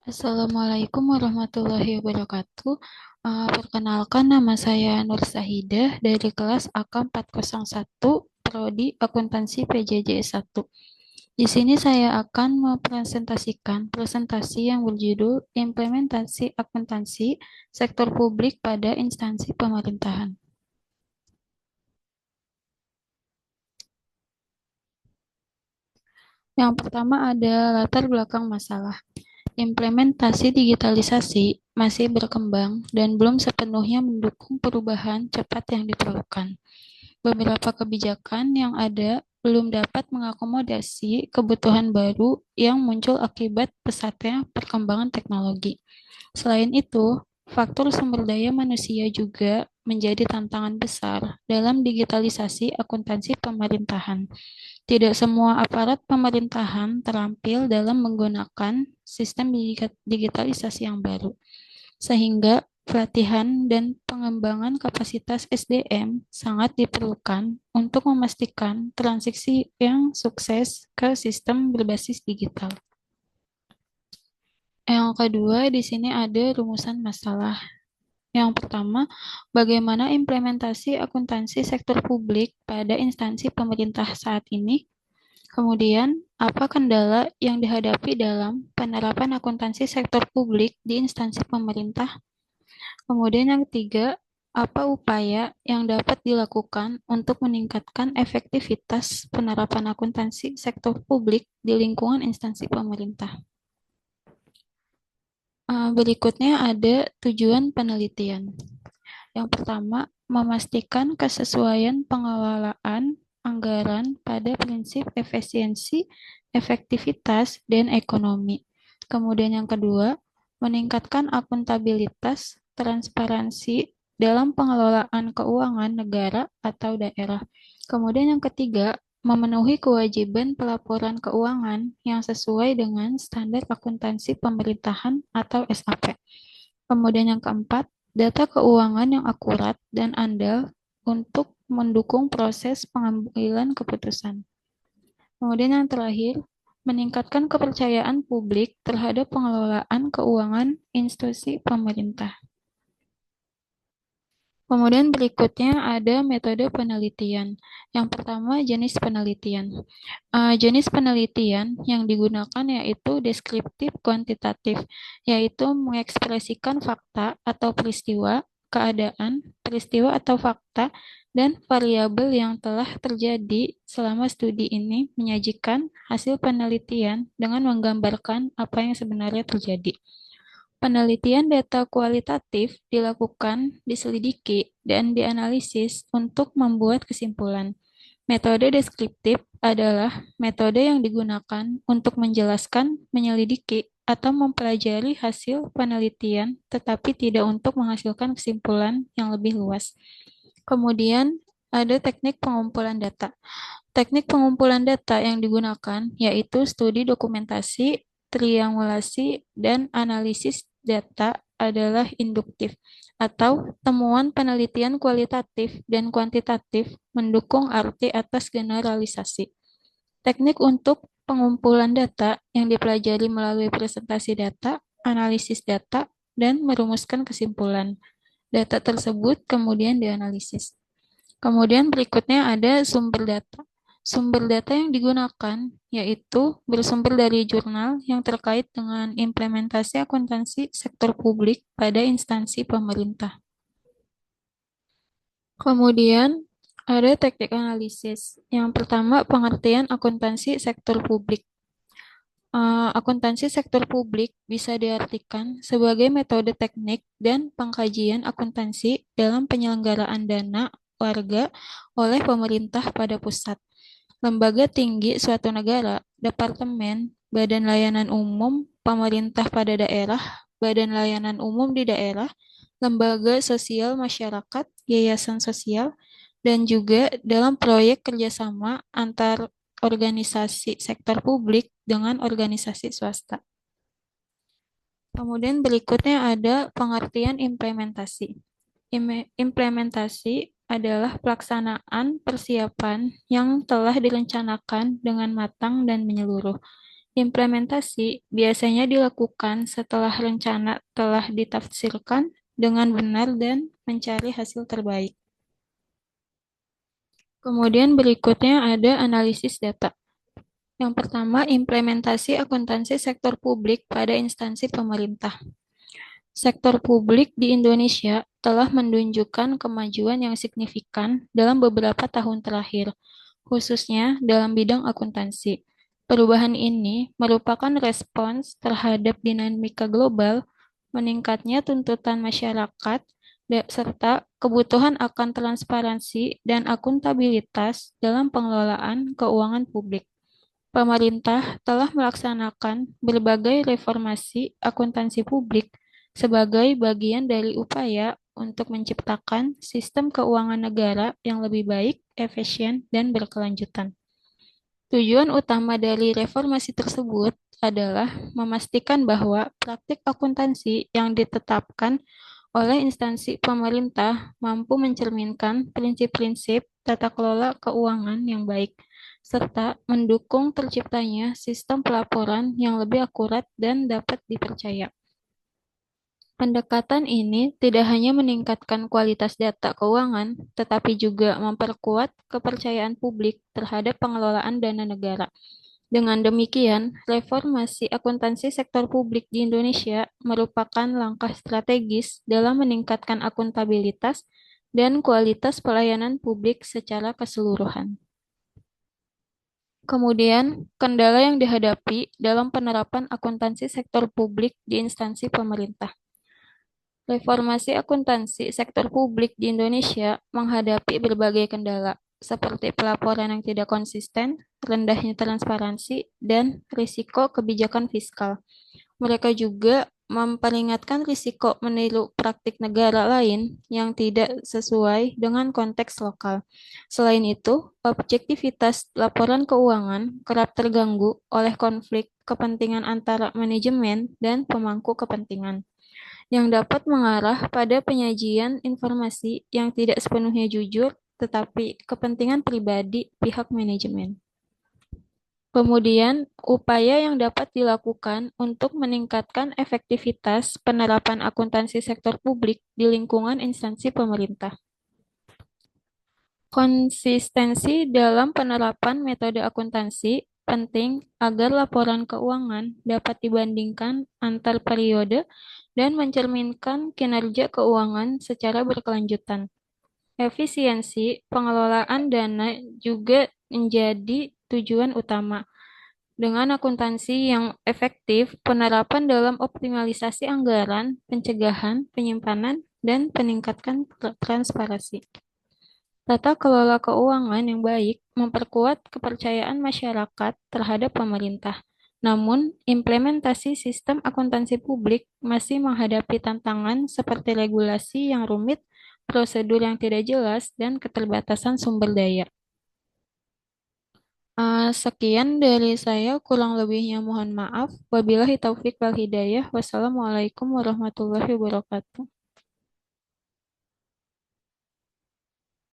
Assalamualaikum warahmatullahi wabarakatuh. Perkenalkan nama saya Nur Sahidah dari kelas AK 401 Prodi Akuntansi PJJ 1. Di sini saya akan mempresentasikan presentasi yang berjudul Implementasi Akuntansi Sektor Publik pada Instansi Pemerintahan. Yang pertama ada latar belakang masalah. Implementasi digitalisasi masih berkembang dan belum sepenuhnya mendukung perubahan cepat yang diperlukan. Beberapa kebijakan yang ada belum dapat mengakomodasi kebutuhan baru yang muncul akibat pesatnya perkembangan teknologi. Selain itu, faktor sumber daya manusia juga menjadi tantangan besar dalam digitalisasi akuntansi pemerintahan. Tidak semua aparat pemerintahan terampil dalam menggunakan sistem digitalisasi yang baru, sehingga pelatihan dan pengembangan kapasitas SDM sangat diperlukan untuk memastikan transisi yang sukses ke sistem berbasis digital. Yang kedua, di sini ada rumusan masalah. Yang pertama, bagaimana implementasi akuntansi sektor publik pada instansi pemerintah saat ini? Kemudian, apa kendala yang dihadapi dalam penerapan akuntansi sektor publik di instansi pemerintah? Kemudian yang ketiga, apa upaya yang dapat dilakukan untuk meningkatkan efektivitas penerapan akuntansi sektor publik di lingkungan instansi pemerintah? Berikutnya ada tujuan penelitian. Yang pertama, memastikan kesesuaian pengelolaan anggaran pada prinsip efisiensi, efektivitas, dan ekonomi. Kemudian yang kedua, meningkatkan akuntabilitas, transparansi dalam pengelolaan keuangan negara atau daerah. Kemudian yang ketiga, memenuhi kewajiban pelaporan keuangan yang sesuai dengan standar akuntansi pemerintahan atau SAP. Kemudian yang keempat, data keuangan yang akurat dan andal untuk mendukung proses pengambilan keputusan. Kemudian yang terakhir, meningkatkan kepercayaan publik terhadap pengelolaan keuangan institusi pemerintah. Kemudian berikutnya ada metode penelitian. Yang pertama, jenis penelitian. Jenis penelitian yang digunakan yaitu deskriptif kuantitatif, yaitu mengekspresikan fakta atau peristiwa, keadaan, peristiwa atau fakta, dan variabel yang telah terjadi selama studi ini menyajikan hasil penelitian dengan menggambarkan apa yang sebenarnya terjadi. Penelitian data kualitatif dilakukan, diselidiki, dan dianalisis untuk membuat kesimpulan. Metode deskriptif adalah metode yang digunakan untuk menjelaskan, menyelidiki, atau mempelajari hasil penelitian, tetapi tidak untuk menghasilkan kesimpulan yang lebih luas. Kemudian, ada teknik pengumpulan data. Teknik pengumpulan data yang digunakan yaitu studi dokumentasi, triangulasi, dan analisis data adalah induktif atau temuan penelitian kualitatif dan kuantitatif mendukung arti atas generalisasi. Teknik untuk pengumpulan data yang dipelajari melalui presentasi data, analisis data, dan merumuskan kesimpulan. Data tersebut kemudian dianalisis. Kemudian berikutnya ada sumber data. Sumber data yang digunakan yaitu bersumber dari jurnal yang terkait dengan implementasi akuntansi sektor publik pada instansi pemerintah. Kemudian ada teknik analisis. Yang pertama, pengertian akuntansi sektor publik. Akuntansi sektor publik bisa diartikan sebagai metode teknik dan pengkajian akuntansi dalam penyelenggaraan dana warga oleh pemerintah pada pusat, lembaga tinggi suatu negara, departemen, badan layanan umum, pemerintah pada daerah, badan layanan umum di daerah, lembaga sosial masyarakat, yayasan sosial, dan juga dalam proyek kerjasama antar organisasi sektor publik dengan organisasi swasta. Kemudian berikutnya ada pengertian implementasi. Implementasi adalah pelaksanaan persiapan yang telah direncanakan dengan matang dan menyeluruh. Implementasi biasanya dilakukan setelah rencana telah ditafsirkan dengan benar dan mencari hasil terbaik. Kemudian berikutnya ada analisis data. Yang pertama, implementasi akuntansi sektor publik pada instansi pemerintah. Sektor publik di Indonesia telah menunjukkan kemajuan yang signifikan dalam beberapa tahun terakhir, khususnya dalam bidang akuntansi. Perubahan ini merupakan respons terhadap dinamika global, meningkatnya tuntutan masyarakat, serta kebutuhan akan transparansi dan akuntabilitas dalam pengelolaan keuangan publik. Pemerintah telah melaksanakan berbagai reformasi akuntansi publik sebagai bagian dari upaya untuk menciptakan sistem keuangan negara yang lebih baik, efisien, dan berkelanjutan. Tujuan utama dari reformasi tersebut adalah memastikan bahwa praktik akuntansi yang ditetapkan oleh instansi pemerintah mampu mencerminkan prinsip-prinsip tata kelola keuangan yang baik, serta mendukung terciptanya sistem pelaporan yang lebih akurat dan dapat dipercaya. Pendekatan ini tidak hanya meningkatkan kualitas data keuangan, tetapi juga memperkuat kepercayaan publik terhadap pengelolaan dana negara. Dengan demikian, reformasi akuntansi sektor publik di Indonesia merupakan langkah strategis dalam meningkatkan akuntabilitas dan kualitas pelayanan publik secara keseluruhan. Kemudian, kendala yang dihadapi dalam penerapan akuntansi sektor publik di instansi pemerintah. Reformasi akuntansi sektor publik di Indonesia menghadapi berbagai kendala, seperti pelaporan yang tidak konsisten, rendahnya transparansi, dan risiko kebijakan fiskal. Mereka juga memperingatkan risiko meniru praktik negara lain yang tidak sesuai dengan konteks lokal. Selain itu, objektivitas laporan keuangan kerap terganggu oleh konflik kepentingan antara manajemen dan pemangku kepentingan, yang dapat mengarah pada penyajian informasi yang tidak sepenuhnya jujur, tetapi kepentingan pribadi pihak manajemen. Kemudian, upaya yang dapat dilakukan untuk meningkatkan efektivitas penerapan akuntansi sektor publik di lingkungan instansi pemerintah. Konsistensi dalam penerapan metode akuntansi penting agar laporan keuangan dapat dibandingkan antar periode dan mencerminkan kinerja keuangan secara berkelanjutan. Efisiensi pengelolaan dana juga menjadi tujuan utama. Dengan akuntansi yang efektif, penerapan dalam optimalisasi anggaran, pencegahan, penyimpanan, dan peningkatkan transparansi. Tata kelola keuangan yang baik memperkuat kepercayaan masyarakat terhadap pemerintah. Namun, implementasi sistem akuntansi publik masih menghadapi tantangan seperti regulasi yang rumit, prosedur yang tidak jelas, dan keterbatasan sumber daya. Sekian dari saya, kurang lebihnya mohon maaf. Wabillahi taufik wal hidayah. Wassalamualaikum warahmatullahi wabarakatuh.